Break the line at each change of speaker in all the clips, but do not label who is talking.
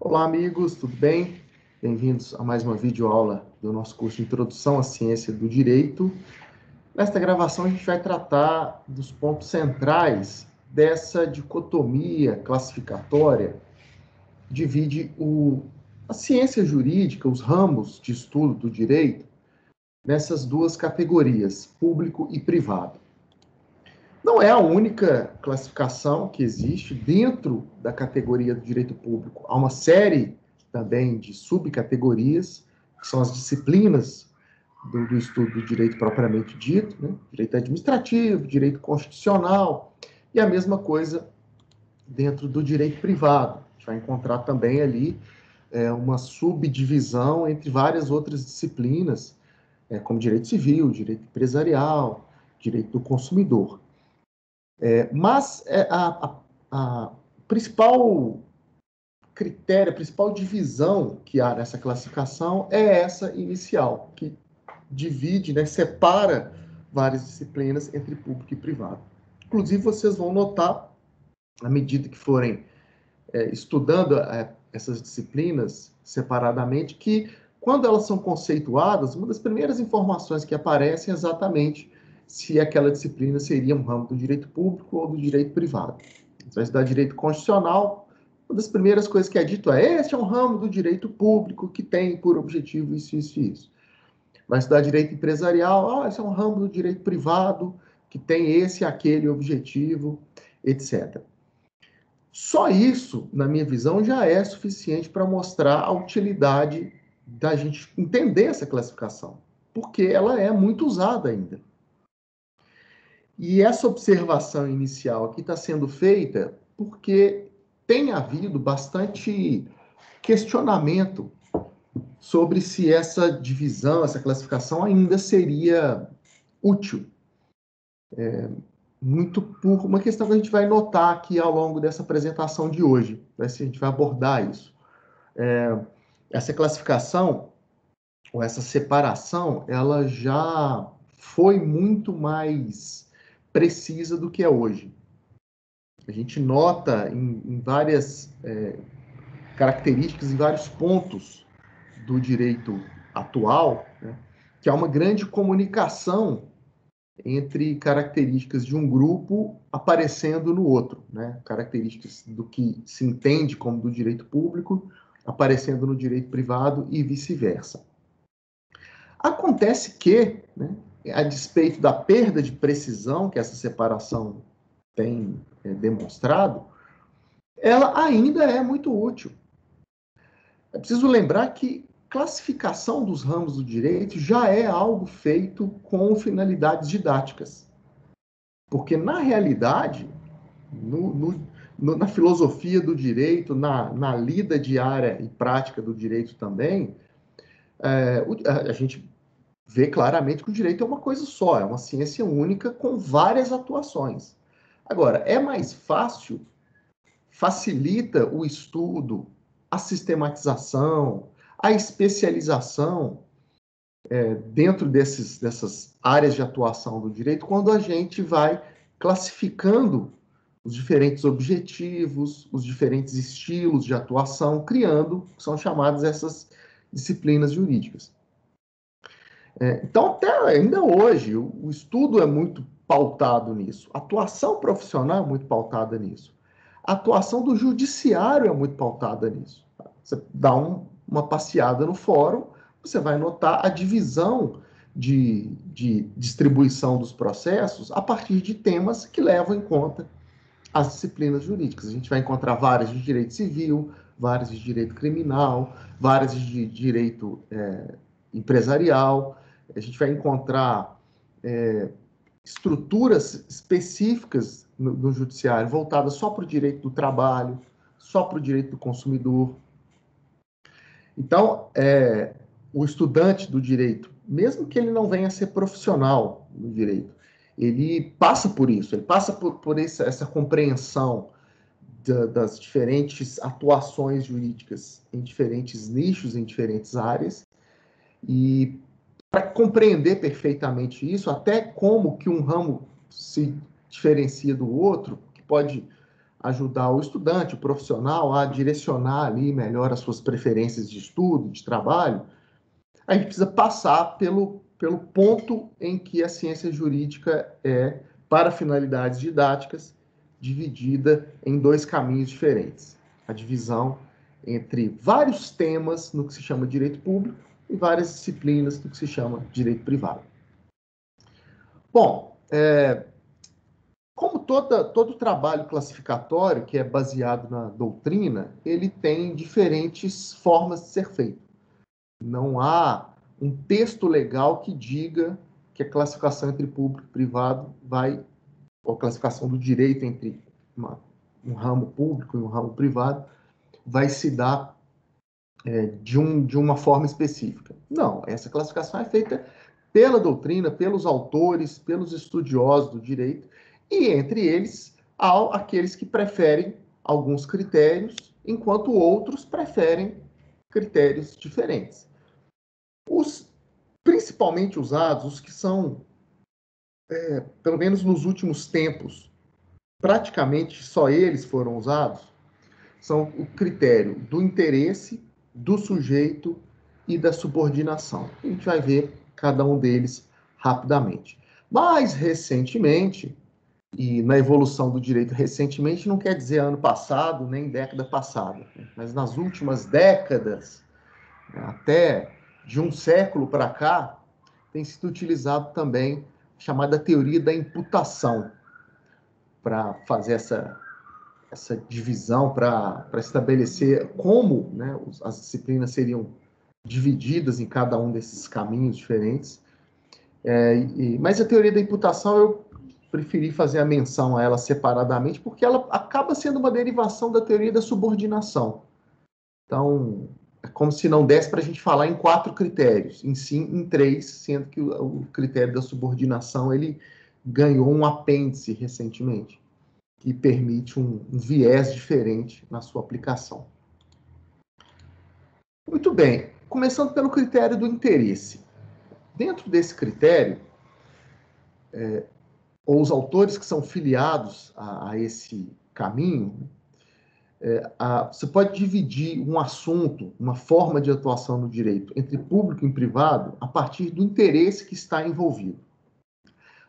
Olá, amigos, tudo bem? Bem-vindos a mais uma videoaula do nosso curso de Introdução à Ciência do Direito. Nesta gravação, a gente vai tratar dos pontos centrais dessa dicotomia classificatória que divide a ciência jurídica, os ramos de estudo do direito, nessas duas categorias, público e privado. Não é a única classificação que existe dentro da categoria do direito público. Há uma série também de subcategorias, que são as disciplinas do estudo do direito propriamente dito, né? Direito administrativo, direito constitucional, e a mesma coisa dentro do direito privado. A gente vai encontrar também ali uma subdivisão entre várias outras disciplinas, como direito civil, direito empresarial, direito do consumidor. Mas a principal critério, a principal divisão que há nessa classificação é essa inicial, que divide, né, separa várias disciplinas entre público e privado. Inclusive, vocês vão notar, à medida que forem estudando essas disciplinas separadamente, que quando elas são conceituadas, uma das primeiras informações que aparecem é exatamente se aquela disciplina seria um ramo do direito público ou do direito privado. Você vai estudar direito constitucional, uma das primeiras coisas que é dito é: este é um ramo do direito público que tem por objetivo isso, isso e isso. Vai estudar direito empresarial, esse é um ramo do direito privado que tem esse e aquele objetivo, etc. Só isso, na minha visão, já é suficiente para mostrar a utilidade da gente entender essa classificação, porque ela é muito usada ainda. E essa observação inicial aqui está sendo feita porque tem havido bastante questionamento sobre se essa divisão, essa classificação ainda seria útil. Muito por uma questão que a gente vai notar aqui ao longo dessa apresentação de hoje. A gente vai abordar isso. Essa classificação, ou essa separação, ela já foi muito mais precisa do que é hoje. A gente nota em várias características, em vários pontos do direito atual, né, que há uma grande comunicação entre características de um grupo aparecendo no outro, né? Características do que se entende como do direito público aparecendo no direito privado e vice-versa. Acontece que, né, a despeito da perda de precisão que essa separação tem demonstrado, ela ainda é muito útil. É preciso lembrar que classificação dos ramos do direito já é algo feito com finalidades didáticas. Porque, na realidade, na filosofia do direito, na lida diária e prática do direito também, a gente vê claramente que o direito é uma coisa só, é uma ciência única com várias atuações. Agora, é mais fácil, facilita o estudo, a sistematização, a especialização dentro dessas áreas de atuação do direito quando a gente vai classificando os diferentes objetivos, os diferentes estilos de atuação, criando, são chamadas essas disciplinas jurídicas. Então, até ainda hoje, o estudo é muito pautado nisso, a atuação profissional é muito pautada nisso, a atuação do judiciário é muito pautada nisso. Você dá uma passeada no fórum, você vai notar a divisão de distribuição dos processos a partir de temas que levam em conta as disciplinas jurídicas. A gente vai encontrar várias de direito civil, várias de direito criminal, várias de direito empresarial. A gente vai encontrar estruturas específicas no judiciário voltadas só para o direito do trabalho, só para o direito do consumidor. Então, o estudante do direito, mesmo que ele não venha a ser profissional no direito, ele passa por isso, ele passa por essa compreensão das diferentes atuações jurídicas em diferentes nichos, em diferentes áreas, e para compreender perfeitamente isso, até como que um ramo se diferencia do outro, que pode ajudar o estudante, o profissional, a direcionar ali melhor as suas preferências de estudo, de trabalho, a gente precisa passar pelo ponto em que a ciência jurídica é, para finalidades didáticas, dividida em dois caminhos diferentes. A divisão entre vários temas no que se chama direito público e várias disciplinas no que se chama direito privado. Bom, como todo trabalho classificatório que é baseado na doutrina, ele tem diferentes formas de ser feito. Não há um texto legal que diga que a classificação entre público e privado ou a classificação do direito entre um ramo público e um ramo privado vai se dar de uma forma específica. Não, essa classificação é feita pela doutrina, pelos autores, pelos estudiosos do direito, e entre eles, há aqueles que preferem alguns critérios, enquanto outros preferem critérios diferentes. Os principalmente usados, os que são, pelo menos nos últimos tempos, praticamente só eles foram usados, são o critério do interesse, do sujeito e da subordinação. A gente vai ver cada um deles rapidamente. Mais recentemente, e na evolução do direito recentemente, não quer dizer ano passado, nem década passada, mas nas últimas décadas, até de um século para cá, tem sido utilizado também a chamada teoria da imputação para fazer essa divisão, para estabelecer como, né, as disciplinas seriam divididas em cada um desses caminhos diferentes. Mas a teoria da imputação eu preferi fazer a menção a ela separadamente, porque ela acaba sendo uma derivação da teoria da subordinação. Então, é como se não desse para a gente falar em 4 critérios, em 3, sendo que o critério da subordinação ele ganhou um apêndice recentemente, que permite um viés diferente na sua aplicação. Muito bem, começando pelo critério do interesse. Dentro desse critério, ou os autores que são filiados a esse caminho, você pode dividir um assunto, uma forma de atuação no direito, entre público e privado, a partir do interesse que está envolvido.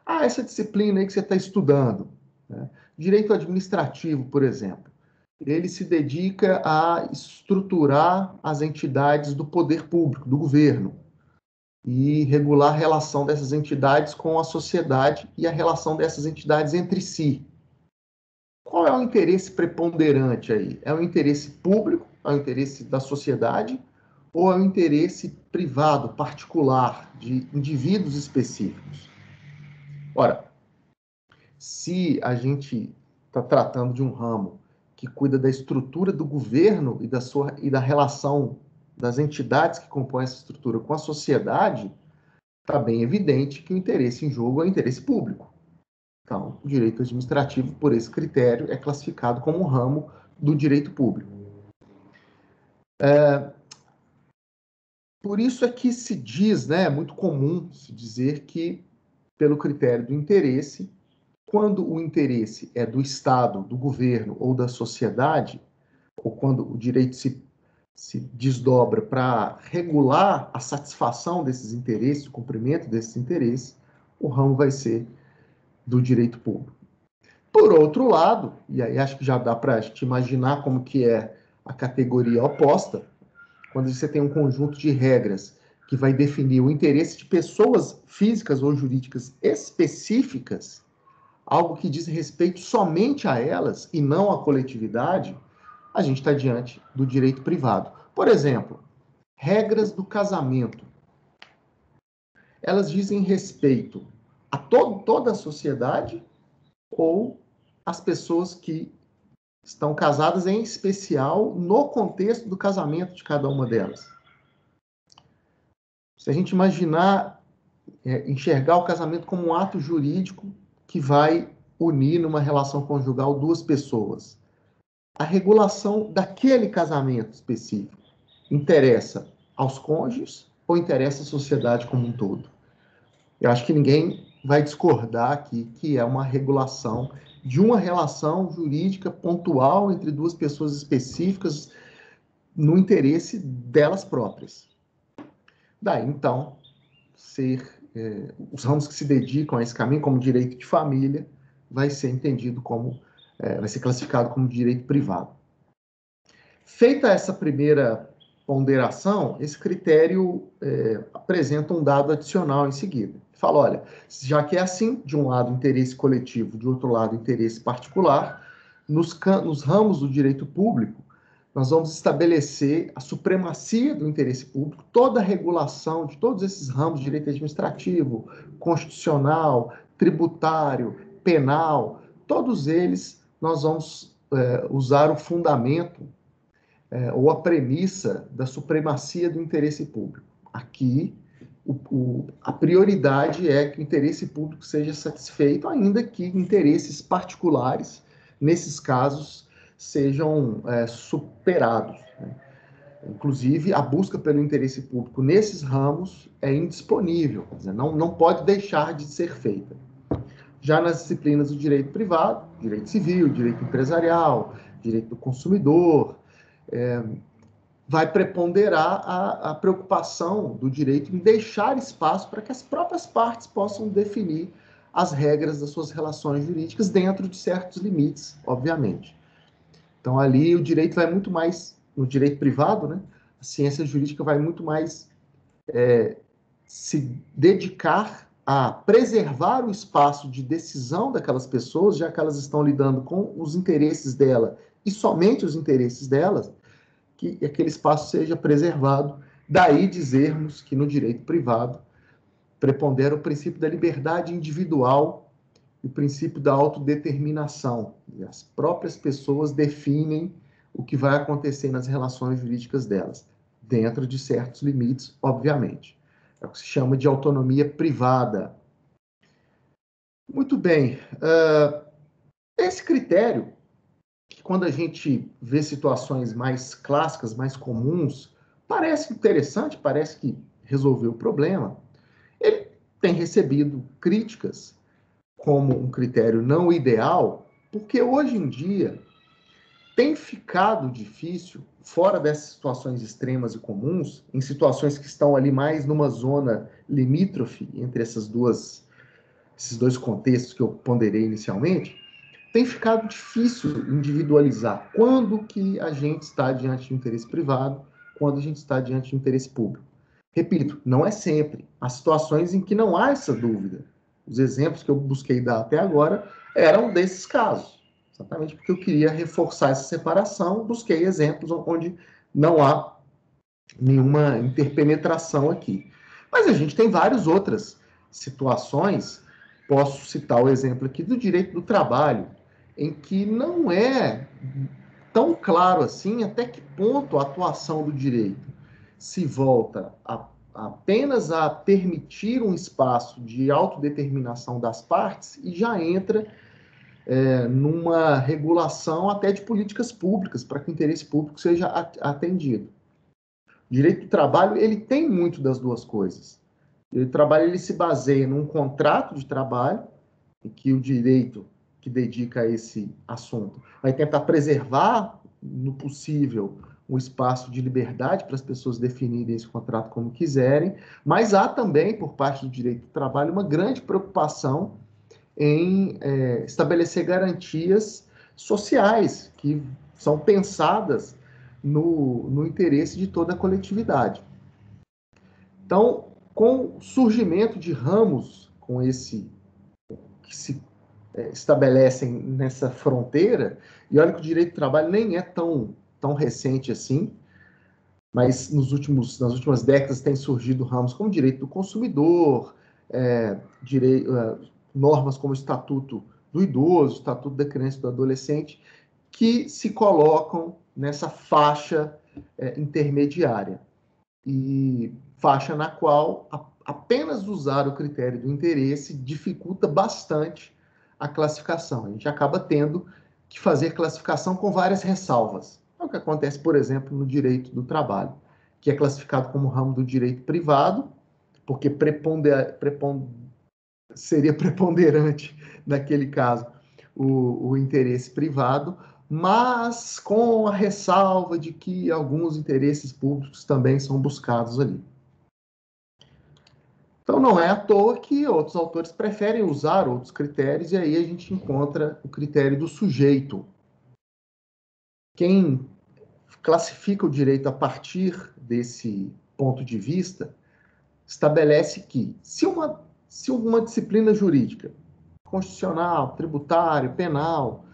Essa disciplina aí que você está estudando, né? Direito administrativo, por exemplo, ele se dedica a estruturar as entidades do poder público, do governo, e regular a relação dessas entidades com a sociedade e a relação dessas entidades entre si. Qual é o interesse preponderante aí? É o interesse público, é o interesse da sociedade, ou é o interesse privado, particular, de indivíduos específicos? Ora, se a gente está tratando de um ramo que cuida da estrutura do governo e da relação das entidades que compõem essa estrutura com a sociedade, está bem evidente que o interesse em jogo é o interesse público. Então, o direito administrativo, por esse critério, é classificado como um ramo do direito público. Por isso é que se diz, né, é muito comum se dizer que, pelo critério do interesse, quando o interesse é do Estado, do governo ou da sociedade, ou quando o direito se desdobra para regular a satisfação desses interesses, o cumprimento desses interesses, o ramo vai ser do direito público. Por outro lado, e aí acho que já dá para a gente imaginar como que é a categoria oposta, quando você tem um conjunto de regras que vai definir o interesse de pessoas físicas ou jurídicas específicas, algo que diz respeito somente a elas e não à coletividade, a gente está diante do direito privado. Por exemplo, regras do casamento. Elas dizem respeito a toda a sociedade ou as pessoas que estão casadas, em especial no contexto do casamento de cada uma delas. Se a gente imaginar, enxergar o casamento como um ato jurídico que vai unir numa relação conjugal duas pessoas, a regulação daquele casamento específico interessa aos cônjuges ou interessa à sociedade como um todo? Eu acho que ninguém vai discordar aqui que é uma regulação de uma relação jurídica pontual entre duas pessoas específicas no interesse delas próprias. Daí, então, os ramos que se dedicam a esse caminho, como direito de família, vai ser entendido como, vai ser classificado como direito privado. Feita essa primeira ponderação, esse critério apresenta um dado adicional em seguida. Fala, olha, já que é assim, de um lado interesse coletivo, de outro lado interesse particular, nos ramos do direito público, nós vamos estabelecer a supremacia do interesse público, toda a regulação de todos esses ramos, direito administrativo, constitucional, tributário, penal, todos eles nós vamos usar o fundamento ou a premissa da supremacia do interesse público. Aqui, a prioridade é que o interesse público seja satisfeito, ainda que interesses particulares, nesses casos, sejam superados. Né? Inclusive, a busca pelo interesse público nesses ramos é indisponível, quer dizer, não pode deixar de ser feita. Já nas disciplinas do direito privado, direito civil, direito empresarial, direito do consumidor, vai preponderar a preocupação do direito em deixar espaço para que as próprias partes possam definir as regras das suas relações jurídicas dentro de certos limites, obviamente. Então, ali o direito vai muito mais, no direito privado, né, a ciência jurídica vai muito mais se dedicar a preservar o espaço de decisão daquelas pessoas, já que elas estão lidando com os interesses dela e somente os interesses delas, que aquele espaço seja preservado. Daí dizermos que no direito privado prepondera o princípio da liberdade individual e o princípio da autodeterminação. E as próprias pessoas definem o que vai acontecer nas relações jurídicas delas, dentro de certos limites, obviamente. É o que se chama de autonomia privada. Muito bem. Esse critério, que quando a gente vê situações mais clássicas, mais comuns, parece interessante, parece que resolveu o problema. Ele tem recebido críticas como um critério não ideal, porque hoje em dia tem ficado difícil, fora dessas situações extremas e comuns, em situações que estão ali mais numa zona limítrofe entre esses dois contextos que eu ponderei inicialmente, tem ficado difícil individualizar quando que a gente está diante de um interesse privado, quando a gente está diante de um interesse público. Repito, não é sempre. Há situações em que não há essa dúvida. Os exemplos que eu busquei dar até agora eram desses casos. Exatamente porque eu queria reforçar essa separação, busquei exemplos onde não há nenhuma interpenetração aqui. Mas a gente tem várias outras situações, posso citar o exemplo aqui do direito do trabalho, em que não é tão claro assim até que ponto a atuação do direito se volta apenas a permitir um espaço de autodeterminação das partes e já entra numa regulação até de políticas públicas para que o interesse público seja atendido. O direito do trabalho, ele tem muito das duas coisas. O direito do trabalho, ele se baseia num contrato de trabalho, em que o direito que dedica a esse assunto vai tentar preservar, no possível, um espaço de liberdade para as pessoas definirem esse contrato como quiserem, mas há também, por parte do direito do trabalho, uma grande preocupação em estabelecer garantias sociais que são pensadas no interesse de toda a coletividade. Então, com o surgimento de ramos com esse que se estabelecem nessa fronteira, e olha que o direito do trabalho nem é tão recente assim, mas nas últimas décadas tem surgido ramos como direito do consumidor, normas como o Estatuto do Idoso, Estatuto da Criança e do Adolescente, que se colocam nessa faixa intermediária. E faixa na qual apenas usar o critério do interesse dificulta bastante a classificação. A gente acaba tendo que fazer classificação com várias ressalvas. É o que acontece, por exemplo, no direito do trabalho, que é classificado como ramo do direito privado, porque seria preponderante, naquele caso, o interesse privado, mas com a ressalva de que alguns interesses públicos também são buscados ali. Então, não é à toa que outros autores preferem usar outros critérios, e aí a gente encontra o critério do sujeito. Quem classifica o direito a partir desse ponto de vista estabelece que, se uma disciplina jurídica, constitucional, tributário, penal,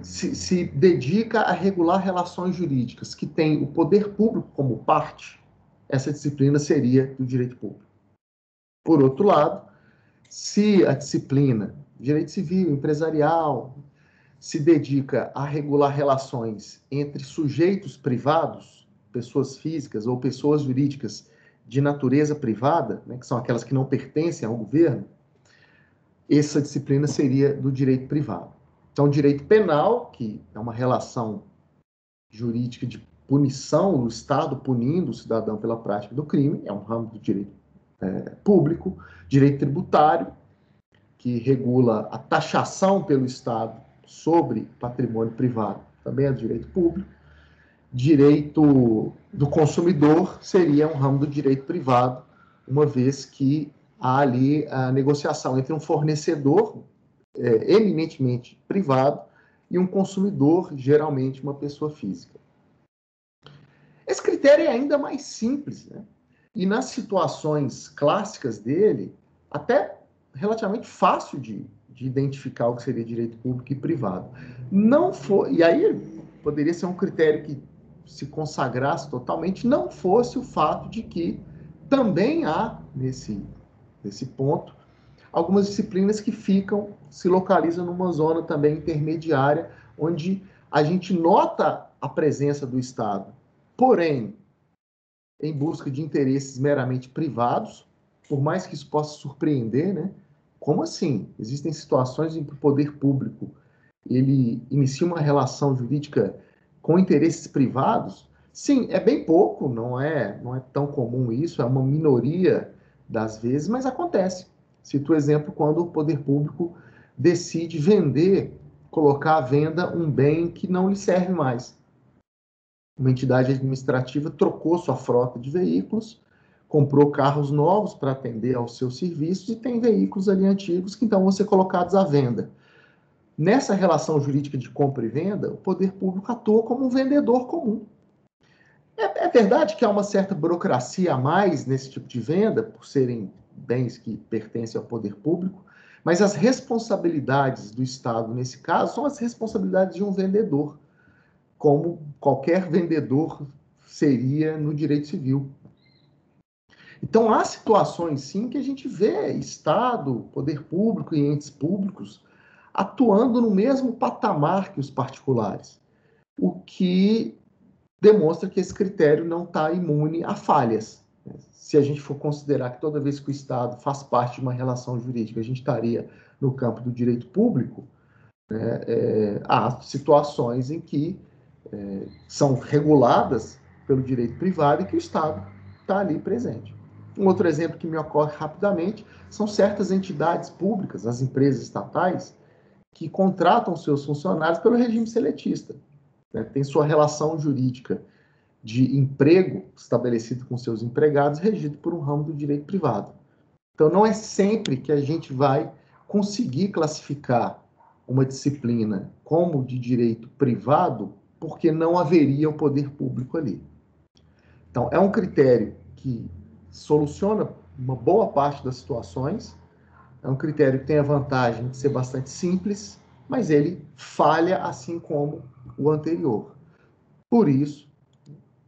se dedica a regular relações jurídicas que tem o poder público como parte, essa disciplina seria do direito público. Por outro lado, se a disciplina direito civil, empresarial, se dedica a regular relações entre sujeitos privados, pessoas físicas ou pessoas jurídicas de natureza privada, né, que são aquelas que não pertencem ao governo, essa disciplina seria do direito privado. Então, o direito penal, que é uma relação jurídica de punição, o Estado punindo o cidadão pela prática do crime, é um ramo do direito público. Direito tributário, que regula a taxação pelo Estado sobre patrimônio privado, também é do direito público. Direito do consumidor seria um ramo do direito privado, uma vez que há ali a negociação entre um fornecedor eminentemente privado e um consumidor, geralmente uma pessoa física. Esse critério é ainda mais simples, né? E nas situações clássicas dele, até relativamente fácil de identificar o que seria direito público e privado. Não foi, e aí poderia ser um critério que se consagrasse totalmente, não fosse o fato de que também há, nesse ponto, algumas disciplinas que se localizam numa zona também intermediária, onde a gente nota a presença do Estado, porém, em busca de interesses meramente privados, por mais que isso possa surpreender, né? Como assim? Existem situações em que o poder público ele inicia uma relação jurídica com interesses privados? Sim, é bem pouco, não é tão comum isso, é uma minoria das vezes, mas acontece. Cito o exemplo quando o poder público decide vender, colocar à venda um bem que não lhe serve mais. Uma entidade administrativa trocou sua frota de veículos, comprou carros novos para atender aos seus serviços e tem veículos ali antigos que então vão ser colocados à venda. Nessa relação jurídica de compra e venda, o poder público atua como um vendedor comum. É verdade que há uma certa burocracia a mais nesse tipo de venda, por serem bens que pertencem ao poder público, mas as responsabilidades do Estado, nesse caso, são as responsabilidades de um vendedor, como qualquer vendedor seria no direito civil. Então, há situações, sim, que a gente vê Estado, poder público e entes públicos atuando no mesmo patamar que os particulares, o que demonstra que esse critério não está imune a falhas. Se a gente for considerar que toda vez que o Estado faz parte de uma relação jurídica, a gente estaria no campo do direito público, né, há situações em que são reguladas pelo direito privado e que o Estado está ali presente. Um outro exemplo que me ocorre rapidamente são certas entidades públicas, as empresas estatais, que contratam seus funcionários pelo regime seletista. Né? Tem sua relação jurídica de emprego estabelecido com seus empregados, regido por um ramo do direito privado. Então, não é sempre que a gente vai conseguir classificar uma disciplina como de direito privado, porque não haveria o poder público ali. Então, é um critério que soluciona uma boa parte das situações, é um critério que tem a vantagem de ser bastante simples, mas ele falha assim como o anterior. Por isso,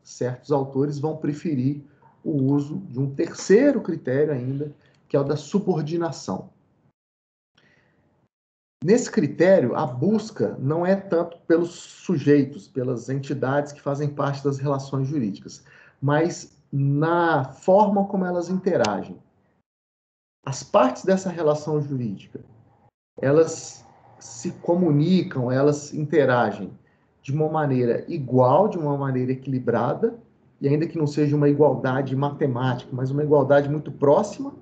certos autores vão preferir o uso de um terceiro critério ainda, que é o da subordinação. Nesse critério, a busca não é tanto pelos sujeitos, pelas entidades que fazem parte das relações jurídicas, mas na forma como elas interagem. As partes dessa relação jurídica, elas se comunicam, elas interagem de uma maneira igual, de uma maneira equilibrada, e ainda que não seja uma igualdade matemática, mas uma igualdade muito próxima,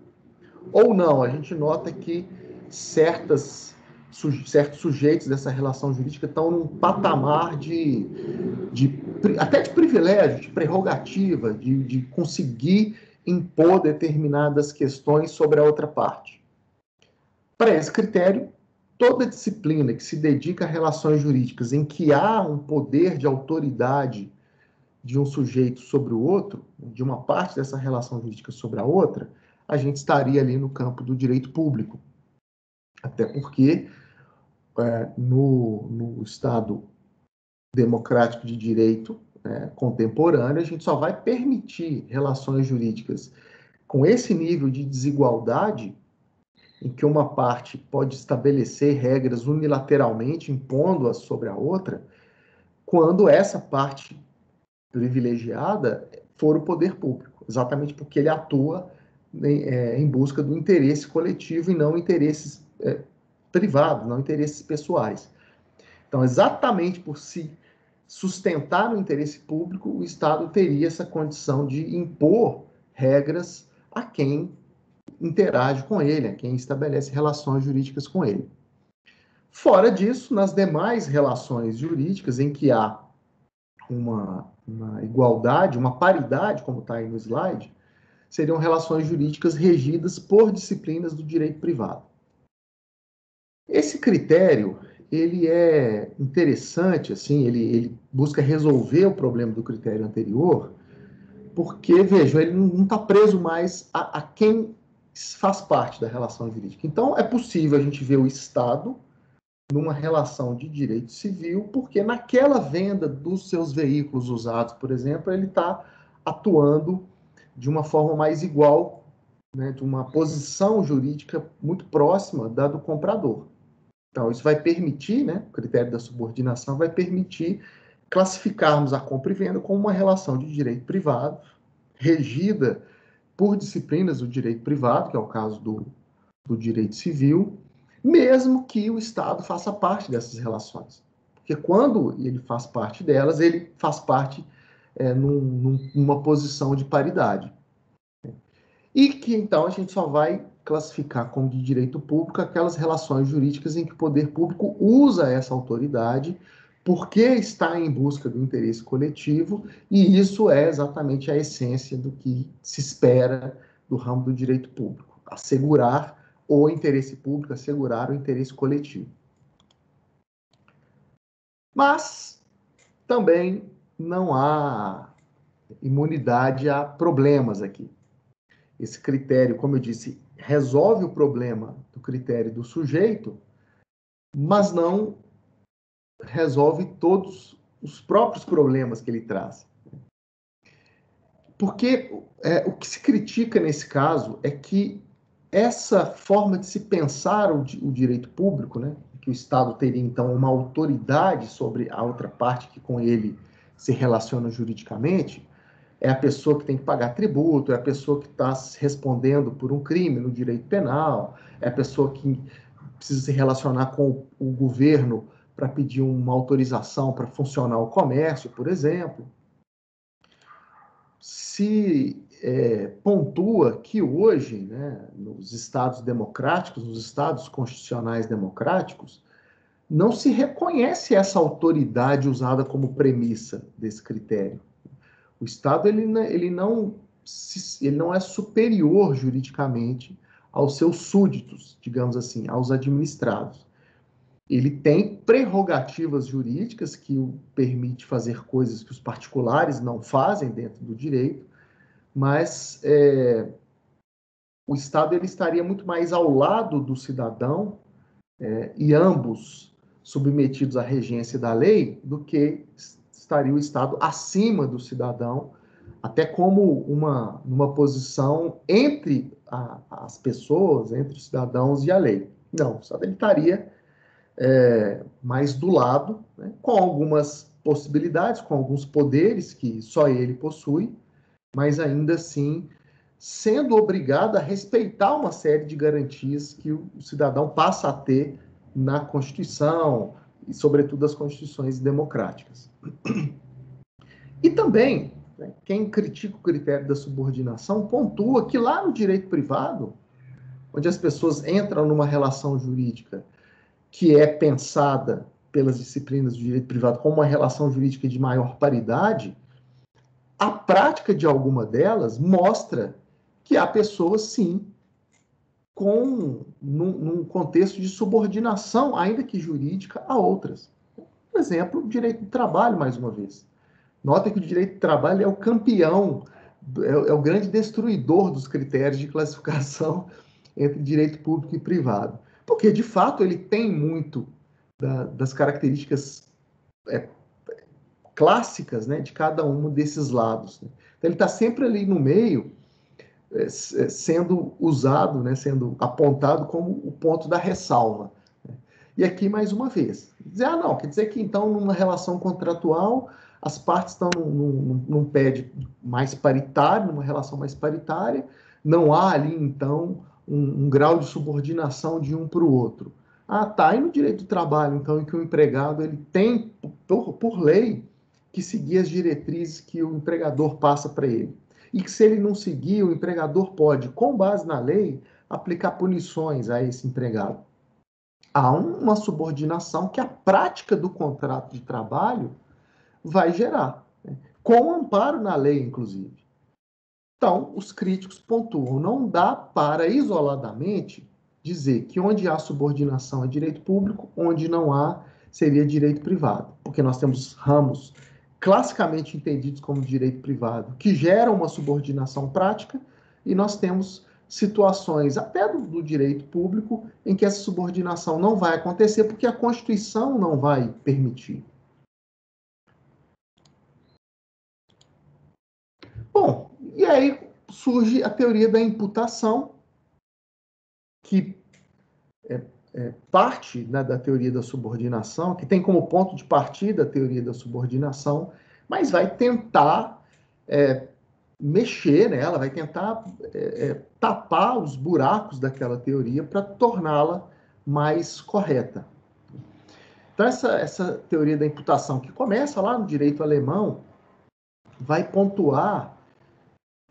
ou não, a gente nota que certos sujeitos dessa relação jurídica estão num patamar até de privilégio, de prerrogativa, de conseguir impor determinadas questões sobre a outra parte. Para esse critério, toda disciplina que se dedica a relações jurídicas em que há um poder de autoridade de um sujeito sobre o outro, de uma parte dessa relação jurídica sobre a outra, a gente estaria ali no campo do direito público. Até porque no Estado democrático de direito contemporâneo, a gente só vai permitir relações jurídicas com esse nível de desigualdade, em que uma parte pode estabelecer regras unilateralmente, impondo-as sobre a outra, quando essa parte privilegiada for o poder público, exatamente porque ele atua em busca do interesse coletivo e não interesses privados, não interesses pessoais. Então, exatamente por se sustentar no interesse público, o Estado teria essa condição de impor regras a quem interage com ele, a quem estabelece relações jurídicas com ele. Fora disso, nas demais relações jurídicas em que há uma igualdade, uma paridade, como está aí no slide, seriam relações jurídicas regidas por disciplinas do direito privado. Esse critério, ele é interessante, assim, ele busca resolver o problema do critério anterior, porque, vejam, ele não está preso mais a quem faz parte da relação jurídica. Então, é possível a gente ver o Estado numa relação de direito civil, porque naquela venda dos seus veículos usados, por exemplo, ele está atuando de uma forma mais igual, né, de uma posição jurídica muito próxima da do comprador. Então, isso vai permitir, né, o critério da subordinação vai permitir classificarmos a compra e venda como uma relação de direito privado, regida por disciplinas do direito privado, que é o caso do direito civil, mesmo que o Estado faça parte dessas relações. Porque quando ele faz parte delas, ele faz parte numa posição de paridade. E que, então, a gente só vai classificar como de direito público aquelas relações jurídicas em que o poder público usa essa autoridade porque está em busca do interesse coletivo, e isso é exatamente a essência do que se espera do ramo do direito público, assegurar o interesse público, assegurar o interesse coletivo. Mas também não há imunidade a problemas aqui. Esse critério, como eu disse, resolve o problema do critério do sujeito, mas não resolve todos os próprios problemas que ele traz. Porque o que se critica nesse caso é que essa forma de se pensar o direito público, né, que o Estado teria, então, uma autoridade sobre a outra parte que com ele se relaciona juridicamente, é a pessoa que tem que pagar tributo, é a pessoa que está respondendo por um crime no direito penal, é a pessoa que precisa se relacionar com o governo para pedir uma autorização para funcionar o comércio, por exemplo. Se pontua que hoje, né, nos estados democráticos, nos estados constitucionais democráticos, não se reconhece essa autoridade usada como premissa desse critério. O Estado ele não é superior juridicamente aos seus súditos, digamos assim, aos administrados. Ele tem prerrogativas jurídicas que o permite fazer coisas que os particulares não fazem dentro do direito, mas o Estado ele estaria muito mais ao lado do cidadão e ambos submetidos à regência da lei do que estaria o Estado acima do cidadão, até como numa posição entre as pessoas, entre os cidadãos e a lei. Não, o Estado ele estaria mais do lado, né, com algumas possibilidades, com alguns poderes que só ele possui, mas ainda assim sendo obrigado a respeitar uma série de garantias que o cidadão passa a ter na Constituição e, sobretudo, as constituições democráticas. E também, quem critica o critério da subordinação pontua que lá no direito privado onde as pessoas entram numa relação jurídica que é pensada pelas disciplinas do direito privado como uma relação jurídica de maior paridade, a prática de alguma delas mostra que há pessoas, sim, num contexto de subordinação, ainda que jurídica, a outras. Por exemplo, o direito do trabalho, mais uma vez. Nota que o direito do trabalho é o campeão, é o grande destruidor dos critérios de classificação entre direito público e privado. Porque, de fato, ele tem muito das características clássicas, né, de cada um desses lados. Né? Então, ele está sempre ali no meio, sendo usado, né, sendo apontado como o ponto da ressalva. Né? E aqui, mais uma vez, dizer, não, quer dizer que, então, numa relação contratual, as partes estão num pé mais paritário, numa relação mais paritária, não há ali, então, um grau de subordinação de um para o outro. Ah, tá, e no direito do trabalho, então, em que o empregado ele tem, por lei, que seguir as diretrizes que o empregador passa para ele. E que se ele não seguir, o empregador pode, com base na lei, aplicar punições a esse empregado. Há uma subordinação que a prática do contrato de trabalho vai gerar, né? Com amparo na lei, inclusive. Então, os críticos pontuam, não dá para isoladamente dizer que onde há subordinação é direito público, onde não há seria direito privado, porque nós temos ramos classicamente entendidos como direito privado que geram uma subordinação prática e nós temos situações até do direito público em que essa subordinação não vai acontecer porque a Constituição não vai permitir. Bom, e aí surge a teoria da imputação, que parte, né, da teoria da subordinação, que tem como ponto de partida a teoria da subordinação, mas vai tentar mexer nela, vai tentar tapar os buracos daquela teoria para torná-la mais correta. Então, essa teoria da imputação, que começa lá no direito alemão, vai pontuar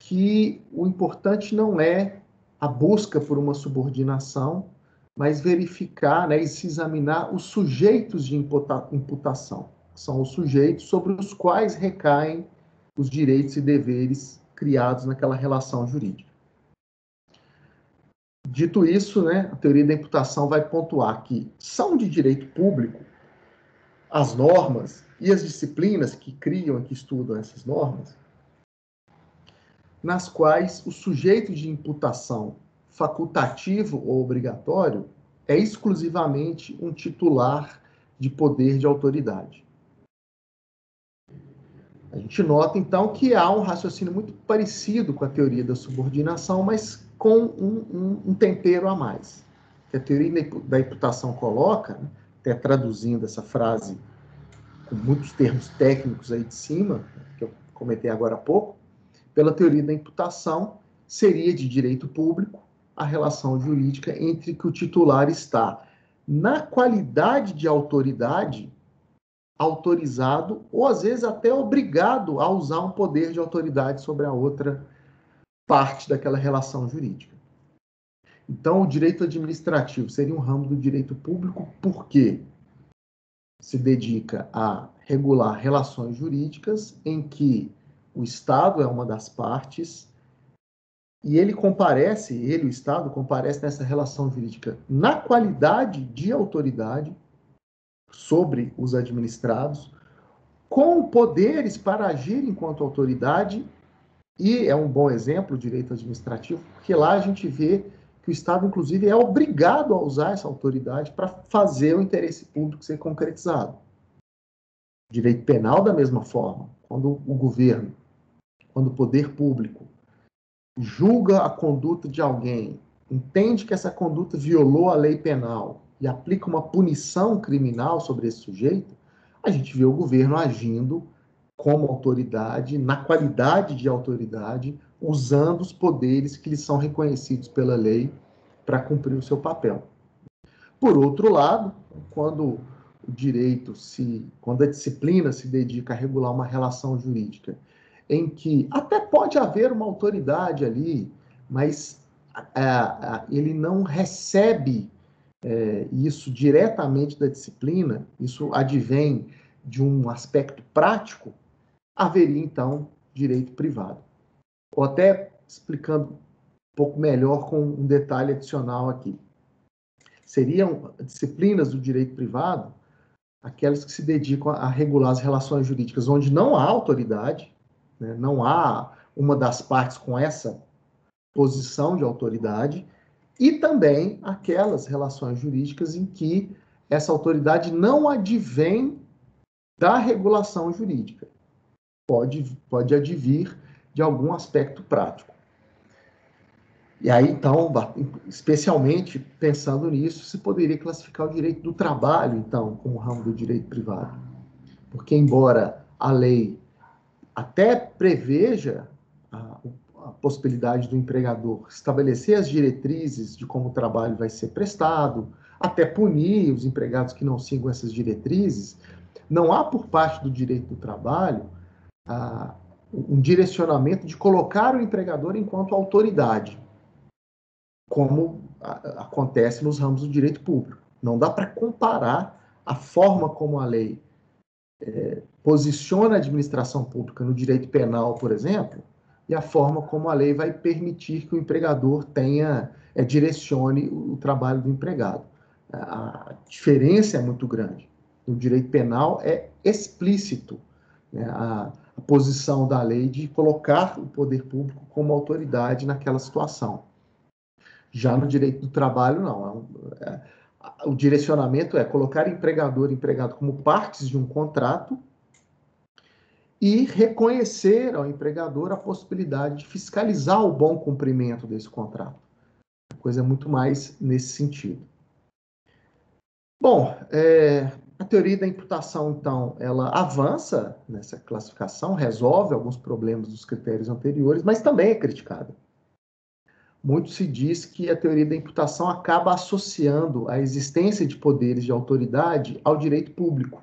que o importante não é a busca por uma subordinação, mas verificar, né, e se examinar os sujeitos de imputação. São os sujeitos sobre os quais recaem os direitos e deveres criados naquela relação jurídica. Dito isso, né, a teoria da imputação vai pontuar que são de direito público as normas e as disciplinas que criam e que estudam essas normas, nas quais o sujeito de imputação facultativo ou obrigatório é exclusivamente um titular de poder de autoridade. A gente nota, então, que há um raciocínio muito parecido com a teoria da subordinação, mas com um tempero a mais. Que a teoria da imputação coloca, né, até traduzindo essa frase com muitos termos técnicos aí de cima, que eu comentei agora há pouco, pela teoria da imputação, seria de direito público a relação jurídica entre que o titular está na qualidade de autoridade, autorizado, ou às vezes até obrigado a usar um poder de autoridade sobre a outra parte daquela relação jurídica. Então, o direito administrativo seria um ramo do direito público porque se dedica a regular relações jurídicas em que o Estado é uma das partes e ele, o Estado, comparece nessa relação jurídica na qualidade de autoridade sobre os administrados, com poderes para agir enquanto autoridade, e é um bom exemplo o direito administrativo, porque lá a gente vê que o Estado, inclusive, é obrigado a usar essa autoridade para fazer o interesse público ser concretizado. Direito penal, da mesma forma, quando o governo, quando o poder público julga a conduta de alguém, entende que essa conduta violou a lei penal e aplica uma punição criminal sobre esse sujeito, a gente vê o governo agindo como autoridade, na qualidade de autoridade, usando os poderes que lhe são reconhecidos pela lei para cumprir o seu papel. Por outro lado, quando quando a disciplina se dedica a regular uma relação jurídica em que até pode haver uma autoridade ali, mas ele não recebe isso diretamente da disciplina, isso advém de um aspecto prático, haveria, então, direito privado. Ou até explicando um pouco melhor com um detalhe adicional aqui. Seriam disciplinas do direito privado aquelas que se dedicam a regular as relações jurídicas onde não há autoridade, né, não há uma das partes com essa posição de autoridade, e também aquelas relações jurídicas em que essa autoridade não advém da regulação jurídica. Pode advir de algum aspecto prático. E aí, então, especialmente pensando nisso, se poderia classificar o direito do trabalho, então, como ramo do direito privado. Porque, embora a lei até preveja a possibilidade do empregador estabelecer as diretrizes de como o trabalho vai ser prestado, até punir os empregados que não sigam essas diretrizes, não há por parte do direito do trabalho um direcionamento de colocar o empregador enquanto autoridade, como acontece nos ramos do direito público. Não dá para comparar a forma como a lei posiciona a administração pública no direito penal, por exemplo, e a forma como a lei vai permitir que o empregador direcione o trabalho do empregado. A diferença é muito grande. No direito penal é explícito, né, a posição da lei de colocar o poder público como autoridade naquela situação. Já no direito do trabalho, não. O direcionamento é colocar empregador e empregado como partes de um contrato e reconhecer ao empregador a possibilidade de fiscalizar o bom cumprimento desse contrato. A coisa é muito mais nesse sentido. Bom, a teoria da imputação, então, ela avança nessa classificação, resolve alguns problemas dos critérios anteriores, mas também é criticada. Muito se diz que a teoria da imputação acaba associando a existência de poderes de autoridade ao direito público,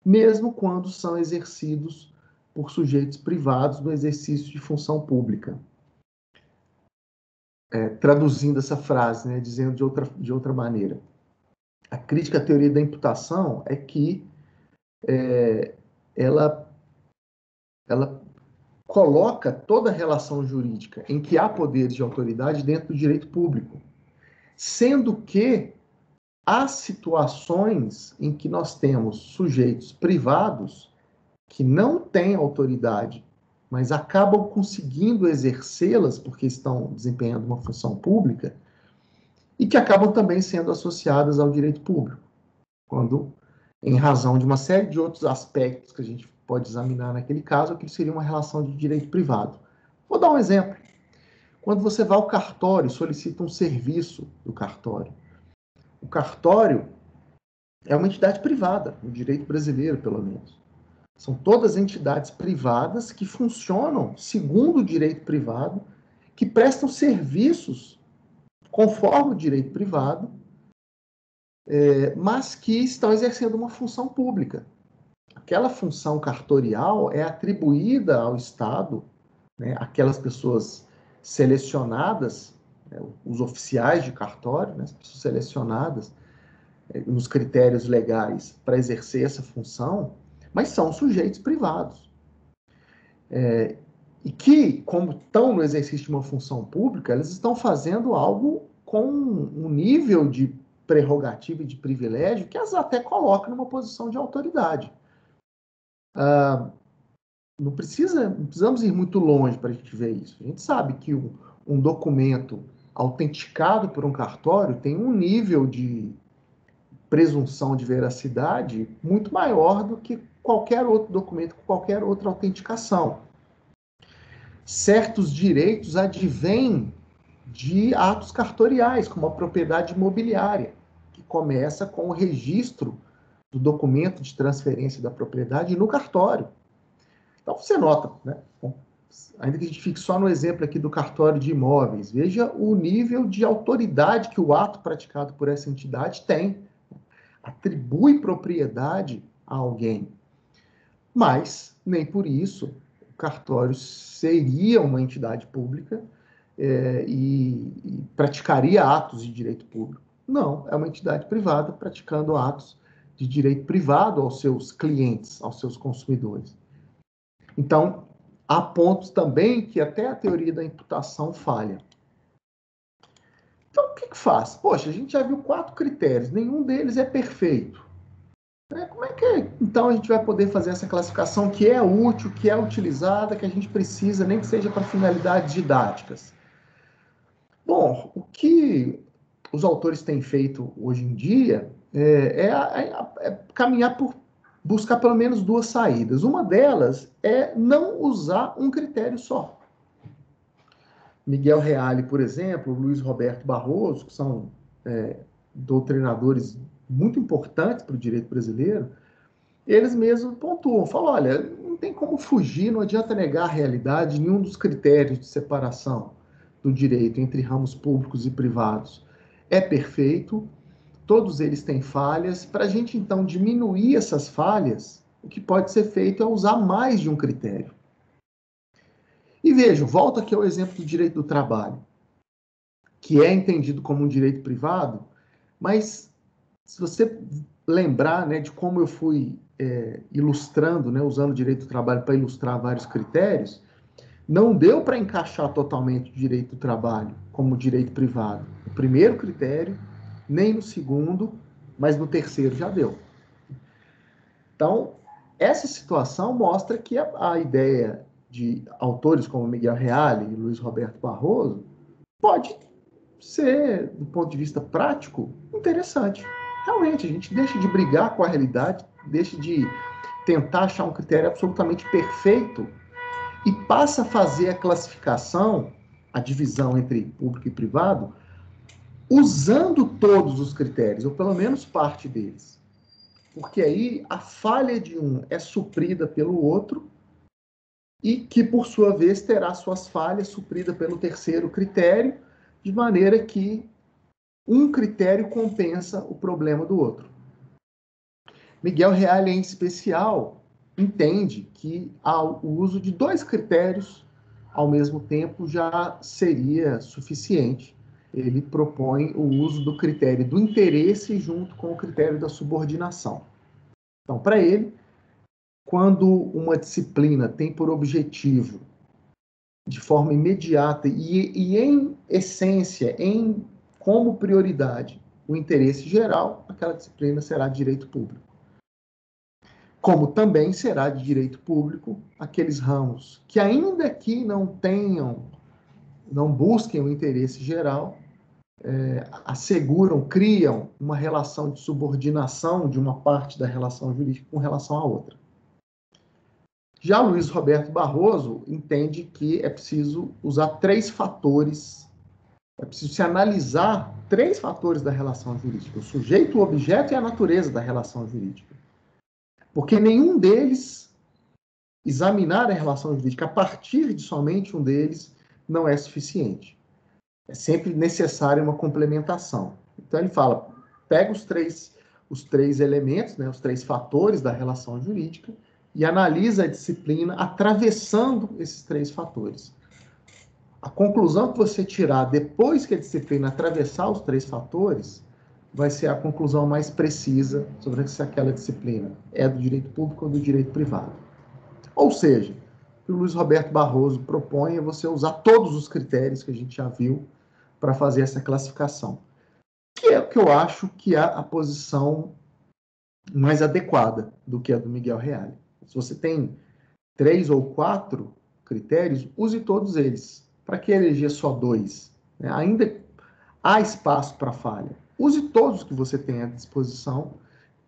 mesmo quando são exercidos por sujeitos privados no exercício de função pública. Traduzindo essa frase, né, dizendo de outra maneira, a crítica à teoria da imputação é que ela coloca toda a relação jurídica em que há poderes de autoridade dentro do direito público, sendo que há situações em que nós temos sujeitos privados que não têm autoridade, mas acabam conseguindo exercê-las porque estão desempenhando uma função pública e que acabam também sendo associadas ao direito público, quando, em razão de uma série de outros aspectos que a gente pode examinar naquele caso, aquilo seria uma relação de direito privado. Vou dar um exemplo. Quando você vai ao cartório e solicita um serviço do cartório, o cartório é uma entidade privada, no direito brasileiro, pelo menos. São todas entidades privadas que funcionam segundo o direito privado, que prestam serviços conforme o direito privado, mas que estão exercendo uma função pública. Aquela função cartorial é atribuída ao Estado, né, aquelas pessoas selecionadas, né, os oficiais de cartório, né, as pessoas selecionadas nos critérios legais para exercer essa função, mas são sujeitos privados. E que, como estão no exercício de uma função pública, eles estão fazendo algo com um nível de prerrogativa e de privilégio que as até coloca numa posição de autoridade. Não precisamos ir muito longe para a gente ver isso. A gente sabe que um documento autenticado por um cartório tem um nível de presunção de veracidade muito maior do que qualquer outro documento com qualquer outra autenticação. Certos direitos advêm de atos cartoriais, como a propriedade imobiliária, que começa com o registro do documento de transferência da propriedade no cartório. Então, você nota, né? Ainda que a gente fique só no exemplo aqui do cartório de imóveis, veja o nível de autoridade que o ato praticado por essa entidade tem. Atribui propriedade a alguém. Mas, nem por isso, o cartório seria uma entidade pública e praticaria atos de direito público. Não, é uma entidade privada praticando atos de direito privado aos seus clientes, aos seus consumidores. Então, há pontos também que até a teoria da imputação falha. Então, o que faz? Poxa, a gente já viu 4 critérios, nenhum deles é perfeito. Como é que então a gente vai poder fazer essa classificação que é útil, que é utilizada, que a gente precisa, nem que seja para finalidades didáticas? Bom, o que os autores têm feito hoje em dia é caminhar por buscar pelo menos 2 saídas. Uma delas é não usar um critério só. Miguel Reale, por exemplo, Luiz Roberto Barroso, que são doutrinadores muito importantes para o direito brasileiro, eles mesmos pontuam, falam, olha, não tem como fugir, não adianta negar a realidade, nenhum dos critérios de separação do direito entre ramos públicos e privados é perfeito, todos eles têm falhas. Para a gente, então, diminuir essas falhas, o que pode ser feito é usar mais de um critério. E vejam, volta aqui ao exemplo do direito do trabalho, que é entendido como um direito privado, mas se você lembrar, né, de como eu fui ilustrando, né, usando o direito do trabalho para ilustrar vários critérios, não deu para encaixar totalmente o direito do trabalho como direito privado. O primeiro critério, nem no segundo, mas no terceiro já deu. Então, essa situação mostra que a ideia de autores como Miguel Reale e Luiz Roberto Barroso pode ser, do ponto de vista prático, interessante. Realmente, a gente deixa de brigar com a realidade, deixa de tentar achar um critério absolutamente perfeito e passa a fazer a classificação, a divisão entre público e privado, usando todos os critérios, ou pelo menos parte deles. Porque aí a falha de um é suprida pelo outro e que, por sua vez, terá suas falhas supridas pelo terceiro critério, de maneira que um critério compensa o problema do outro. Miguel Reale, em especial, entende que o uso de 2 critérios ao mesmo tempo já seria suficiente. Ele propõe o uso do critério do interesse junto com o critério da subordinação. Então, para ele, quando uma disciplina tem por objetivo, de forma imediata e em essência, como prioridade, o interesse geral, aquela disciplina será de direito público. Como também será de direito público aqueles ramos que, ainda que não busquem o interesse geral, asseguram, criam uma relação de subordinação de uma parte da relação jurídica com relação à outra. Já Luiz Roberto Barroso entende que é preciso usar 3 fatores, é preciso se analisar 3 fatores da relação jurídica: o sujeito, o objeto e a natureza da relação jurídica. Porque nenhum deles, examinar a relação jurídica a partir de somente um deles, não é suficiente. É sempre necessária uma complementação. Então ele fala, pega os três elementos, né, os 3 fatores da relação jurídica e analisa a disciplina atravessando esses 3 fatores. A conclusão que você tirar depois que a disciplina atravessar os 3 fatores vai ser a conclusão mais precisa sobre se aquela disciplina é do direito público ou do direito privado. Ou seja, o que o Luiz Roberto Barroso propõe é você usar todos os critérios que a gente já viu para fazer essa classificação, que é o que eu acho que é a posição mais adequada do que a do Miguel Reale. Se você tem 3 ou 4 critérios, use todos eles. Para que eleger só 2? Ainda há espaço para falha. Use todos que você tem à disposição,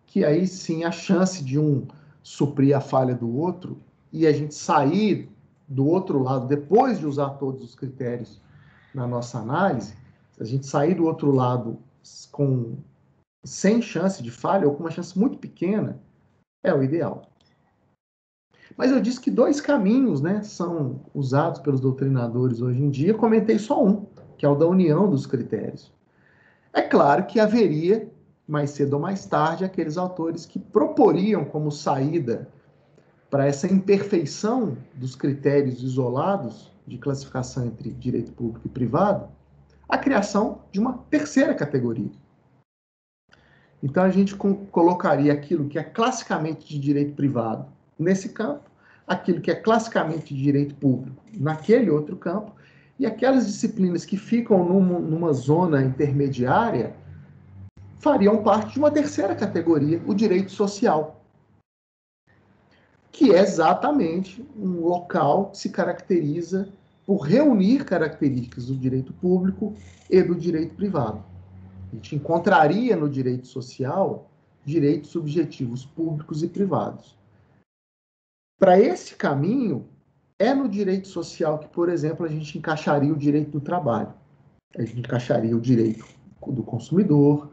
que aí sim a chance de um suprir a falha do outro e a gente sair do outro lado, depois de usar todos os critérios na nossa análise, a gente sair do outro lado sem chance de falha ou com uma chance muito pequena, é o ideal. Mas eu disse que 2 caminhos, né, são usados pelos doutrinadores hoje em dia. Comentei só um, que é o da união dos critérios. É claro que haveria, mais cedo ou mais tarde, aqueles autores que proporiam como saída para essa imperfeição dos critérios isolados, de classificação entre direito público e privado, a criação de uma terceira categoria. Então, a gente colocaria aquilo que é classicamente de direito privado nesse campo, aquilo que é classicamente de direito público naquele outro campo, e aquelas disciplinas que ficam numa zona intermediária fariam parte de uma terceira categoria, o direito social, que é exatamente um local que se caracteriza por reunir características do direito público e do direito privado. A gente encontraria no direito social direitos subjetivos públicos e privados. Para esse caminho, é no direito social que, por exemplo, a gente encaixaria o direito do trabalho, a gente encaixaria o direito do consumidor,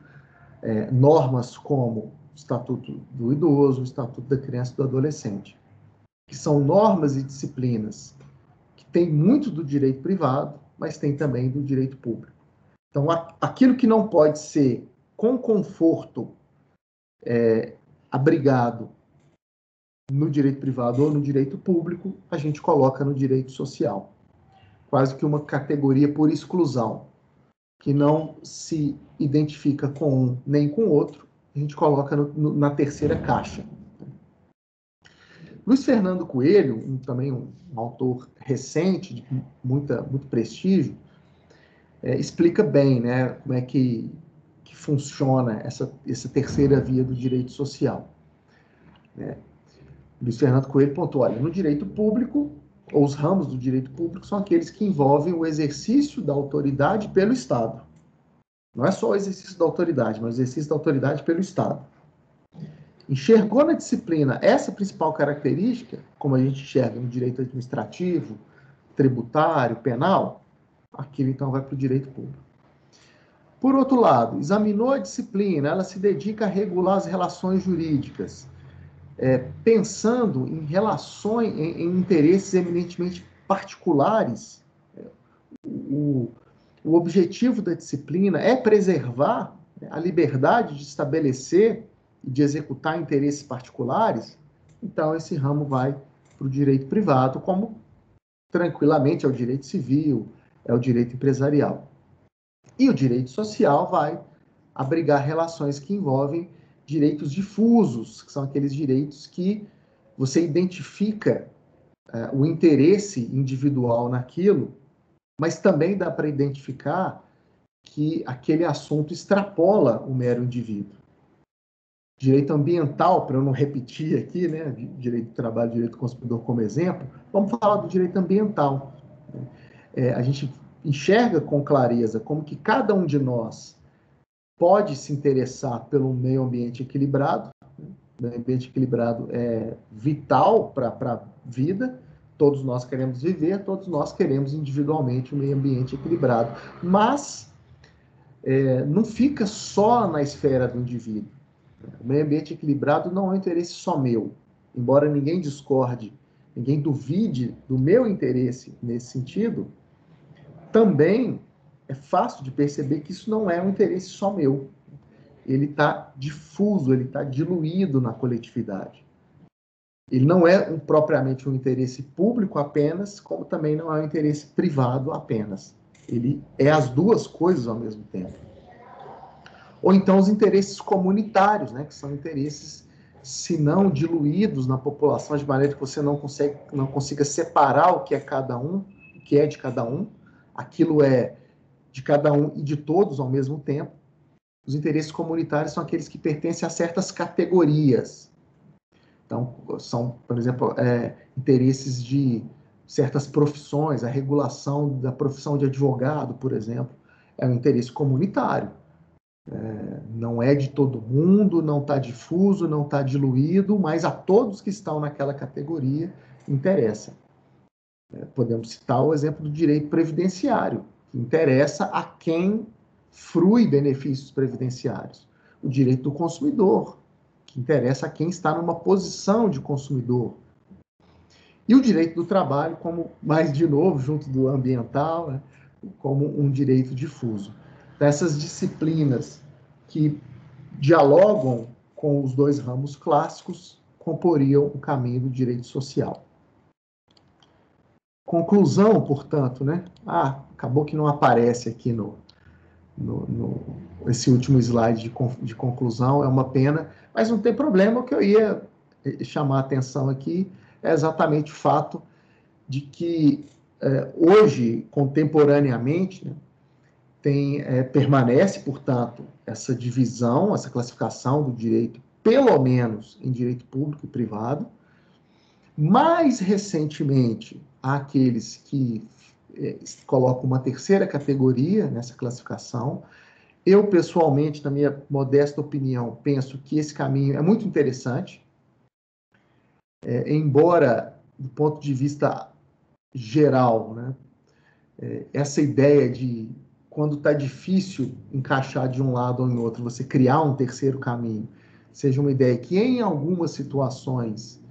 normas como o Estatuto do Idoso, o Estatuto da Criança e do Adolescente, que são normas e disciplinas que têm muito do direito privado, mas tem também do direito público. Então, aquilo que não pode ser com conforto abrigado no direito privado ou no direito público, a gente coloca no direito social. Quase que uma categoria por exclusão, que não se identifica com um nem com o outro, a gente coloca na terceira caixa. Luiz Fernando Coelho, também um autor recente, de muito prestígio, explica bem, né, como é que funciona essa terceira via do direito social. Luiz Fernando Coelho pontuou, olha, no direito público, ou os ramos do direito público são aqueles que envolvem o exercício da autoridade pelo Estado. Não é só o exercício da autoridade, mas o exercício da autoridade pelo Estado. Enxergou na disciplina essa principal característica, como a gente enxerga no direito administrativo, tributário, penal, aquilo então vai para o direito público. Por outro lado, examinou a disciplina, ela se dedica a regular as relações jurídicas, pensando em relações, em interesses eminentemente particulares. O objetivo da disciplina é preservar a liberdade de estabelecer e de executar interesses particulares, então esse ramo vai para o direito privado, como tranquilamente é o direito civil, é o direito empresarial. E o direito social vai abrigar relações que envolvem direitos difusos, que são aqueles direitos que você identifica o interesse individual naquilo, mas também dá para identificar que aquele assunto extrapola o mero indivíduo. Direito ambiental, para eu não repetir aqui, né, direito do trabalho, direito do consumidor como exemplo, vamos falar do direito ambiental. A gente enxerga com clareza como que cada um de nós pode se interessar pelo meio ambiente equilibrado. O meio ambiente equilibrado é vital para a vida. Todos nós queremos viver, todos nós queremos individualmente um meio ambiente equilibrado. Mas não fica só na esfera do indivíduo. O meio ambiente equilibrado não é um interesse só meu. Embora ninguém discorde, ninguém duvide do meu interesse nesse sentido, também é fácil de perceber que isso não é um interesse só meu. Ele está difuso, ele está diluído na coletividade. Ele não é propriamente um interesse público apenas, como também não é um interesse privado apenas. Ele é as duas coisas ao mesmo tempo. Ou então os interesses comunitários, né, que são interesses, se não diluídos na população, de maneira que você não consiga separar o que é cada um, o que é de cada um. Aquilo é de cada um e de todos ao mesmo tempo. Os interesses comunitários são aqueles que pertencem a certas categorias. Então, são, por exemplo, interesses de certas profissões, a regulação da profissão de advogado, por exemplo, é um interesse comunitário. Não é de todo mundo, não está difuso, não está diluído, mas a todos que estão naquela categoria interessa. Podemos citar o exemplo do direito previdenciário, que interessa a quem frui benefícios previdenciários. O direito do consumidor, que interessa a quem está numa posição de consumidor. E o direito do trabalho, como, mais de novo, junto do ambiental, né, como um direito difuso. Então, essas disciplinas que dialogam com os dois ramos clássicos comporiam o caminho do direito social. conclusão, portanto, né? Acabou que não aparece aqui esse último slide de conclusão, é uma pena, mas não tem problema. O que eu ia chamar a atenção aqui é exatamente o fato de que hoje, contemporaneamente, né, permanece, portanto, essa divisão, essa classificação do direito, pelo menos em direito público e privado. Mais recentemente, há aqueles que colocam uma terceira categoria nessa classificação. Eu, pessoalmente, na minha modesta opinião, penso que esse caminho é muito interessante, embora, do ponto de vista geral, né, essa ideia de, quando está difícil encaixar de um lado ou em outro, você criar um terceiro caminho, seja uma ideia que, em algumas situações,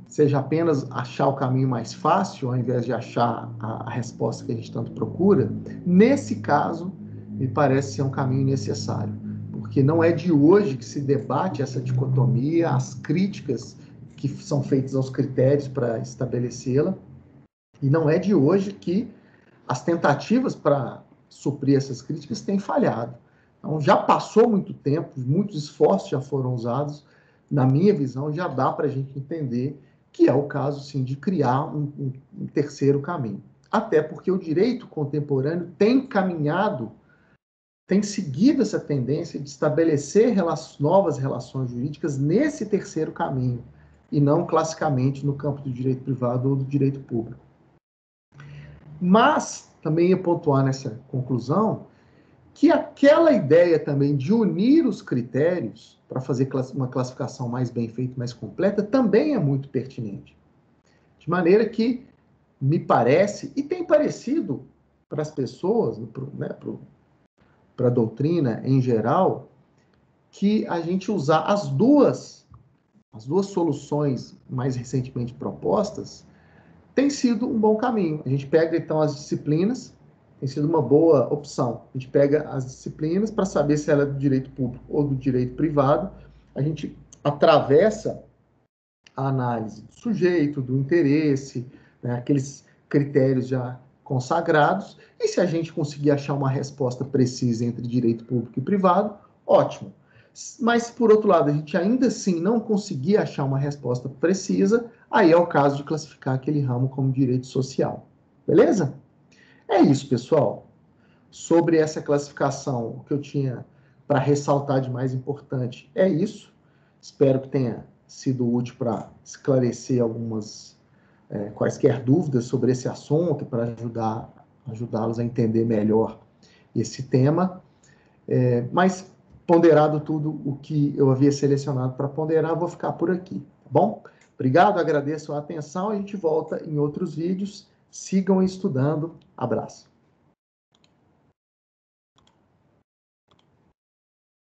seja apenas achar o caminho mais fácil, ao invés de achar a resposta que a gente tanto procura, nesse caso, me parece ser um caminho necessário, porque não é de hoje que se debate essa dicotomia, as críticas que são feitas aos critérios para estabelecê-la, e não é de hoje que as tentativas para suprir essas críticas têm falhado. Então, já passou muito tempo, muitos esforços já foram usados, na minha visão, já dá para a gente entender que é o caso, sim, de criar um terceiro caminho. Até porque o direito contemporâneo tem caminhado, tem seguido essa tendência de estabelecer novas relações jurídicas nesse terceiro caminho, e não classicamente no campo do direito privado ou do direito público. Mas, também ia pontuar nessa conclusão, que aquela ideia também de unir os critérios para fazer uma classificação mais bem feita, mais completa, também é muito pertinente. De maneira que me parece, e tem parecido para as pessoas, né, para a doutrina em geral, que a gente usar as duas soluções mais recentemente propostas tem sido um bom caminho. A gente pega, então, as disciplinas, tem sido uma boa opção. A gente pega as disciplinas para saber se ela é do direito público ou do direito privado. A gente atravessa a análise do sujeito, do interesse, né, aqueles critérios já consagrados, e se a gente conseguir achar uma resposta precisa entre direito público e privado, ótimo. Mas, por outro lado, a gente ainda assim não conseguir achar uma resposta precisa, aí é o caso de classificar aquele ramo como direito social. Beleza? É isso, pessoal. Sobre essa classificação, o que eu tinha para ressaltar de mais importante é isso. Espero que tenha sido útil para esclarecer algumas quaisquer dúvidas sobre esse assunto, para ajudá-los a entender melhor esse tema. Mas, ponderado tudo o que eu havia selecionado para ponderar, eu vou ficar por aqui, tá bom? Obrigado, agradeço a atenção, a gente volta em outros vídeos. Sigam estudando. Abraço.